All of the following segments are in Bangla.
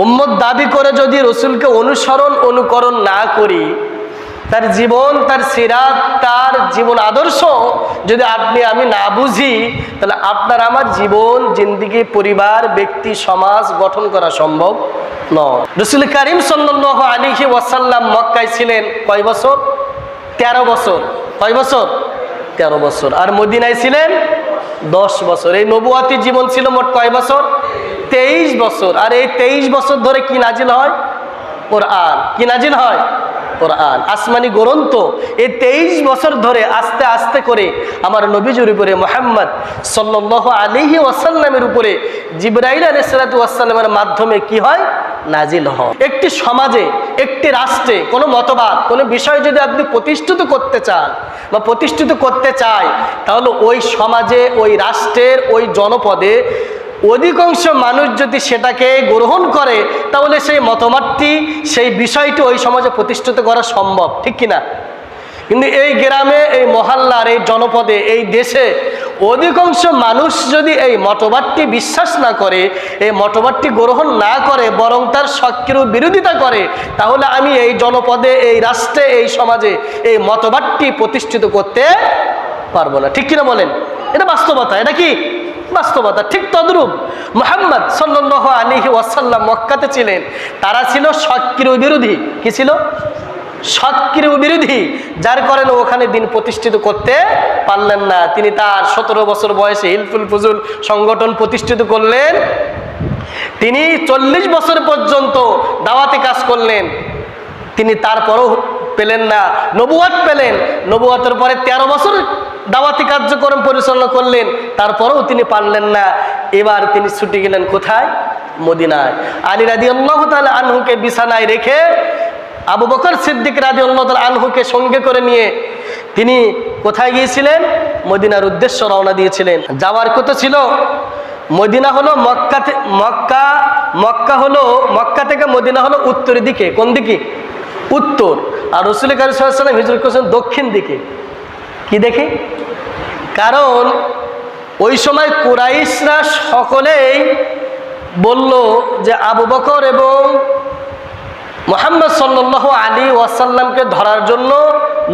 উম্মত দাবি করে যদি রসুলকে অনুসরণ অনুকরণ না করি, তার জীবন, তার সিরাত, তার জীবন আদর্শ যদি আপনি আমি না বুঝি, তাহলে আপনার আমার জীবন, জিন্দেগি, পরিবার, ব্যক্তি, সমাজ গঠন করা সম্ভব নয়। রসুল করিম সাল্লাল্লাহু আলাইহি ওয়াসাল্লাম মক্কায় ছিলেন কয় বছর? 13 বছর। কয় বছর? 13 বছর। আর মদিনায় ছিলেন 10 বছর। এই নবুয়াতি জীবন ছিল মোট কয় বছর? 23 বছর। আর এই 23 বছর ধরে কি নাজিল হয়? কোরআন। কি নাজিল হয়? কোরআন, আসমানি গ্রন্থ। এই 23 বছর ধরে আস্তে আস্তে করে আমার নবীজির উপরে মুহাম্মদ সাল্লাল্লাহু আলাইহি ওয়াসাল্লামের উপরে জিবরাইল আলাইহিস সালাতু ওয়াসসালামের মাধ্যমে কি হয়? নাজিল হয়। একটি সমাজে, একটি রাষ্ট্রে কোনো মতবাদ, কোনো বিষয় যদি আপনি প্রতিষ্ঠিত করতে চান বা প্রতিষ্ঠিত করতে চায়, তাহলে ওই সমাজে, ওই রাষ্ট্রের, ওই জনপদে অধিকাংশ মানুষ যদি সেটাকে গ্রহণ করে, তাহলে সেই মতবাদটি, সেই বিষয়টি ওই সমাজে প্রতিষ্ঠিত করা সম্ভব, ঠিক কিনা? কিন্তু এই গ্রামে, এই মহল্লার, এই জনপদে, এই দেশে অধিকাংশ মানুষ যদি এই মতবাদটি বিশ্বাস না করে, এই মতবাদটি গ্রহণ না করে, বরং তার সক্রিয় বিরোধিতা করে, তাহলে আমি এই জনপদে, এই রাষ্ট্রে, এই সমাজে এই মতবাদটি প্রতিষ্ঠিত করতে পারবো না, ঠিক কিনা বলেন? এটা বাস্তবতা। এটা কি বাস্তবতা? ঠিক তদ্রূপ মুহাম্মদ সাল্লাল্লাহু আলাইহি ওয়াসাল্লাম মক্কাতে ছিলেন, তারা ছিল সক্রিয় বিরোধী। কি ছিল? সক্রিয় বিরোধী, যার কারণে ওখানে দিন প্রতিষ্ঠিত করতে পারলেন না। তিনি তার 17 বছর বয়সে হিলফুল ফুজুল সংগঠন প্রতিষ্ঠিত করলেন। তিনি 40 বছর পর্যন্ত দাওয়াতে কাজ করলেন। তিনি তারপরও পেলেন না, নবুয়াত পেলেন। নবুয়াতের পরে 13 বছর দাওয়াতি কার্যক্রম পরিচালনা করলেন, তারপরেও তিনি পারলেন না। এবার তিনি ছুটে গেলেন কোথায়? মদিনায়। আলী রাদিয়াল্লাহু তাআলা আনহুকে বিছানায় রেখে আবু বকর সিদ্দিক রাদিয়াল্লাহু তাআলা আনহুকে সঙ্গে করে নিয়ে তিনি কোথায় গিয়েছিলেন? মদিনার উদ্দেশ্যে রওনা দিয়েছিলেন। যাওয়ার কথা ছিল মদিনা হলো মক্কা থেকে মদিনা হলো উত্তরের দিকে। কোন দিকে? উত্তর। আর রাসূল কারীম সাল্লাল্লাহু আলাইহি ওয়াসাল্লাম হিজরত করেছেন দক্ষিণ দিকে। কি দেখে? কারণ ওই সময় কুরাইশরা সকলেই বলল যে আবু বকর এবং মুহাম্মদ সাল্লাল্লাহু আলাইহি ওয়াসাল্লামকে ধরার জন্য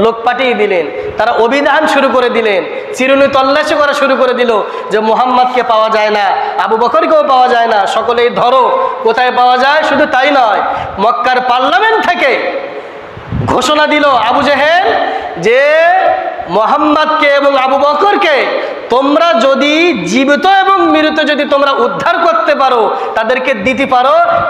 লোক পাঠিয়ে দিলেন। তারা অভিযান শুরু করে দিলেন, চিরুনি তল্লাশি করা শুরু করে দিল যে মুহাম্মদকে পাওয়া যায় না, আবু বকরকেও পাওয়া যায় না, সকলেই ধরো। কোথায় পাওয়া যায়? শুধু তাই নয়, মক্কার পার্লামেন্ট থেকে ঘোষণা দিল আবু জেহেল যে মুহাম্মদকে এবং আবু বকরকে তোমরা যদি জীবিত এবং মৃত যদি তোমরা উদ্ধার করতে পারো, তাদেরকে দিতে পারো,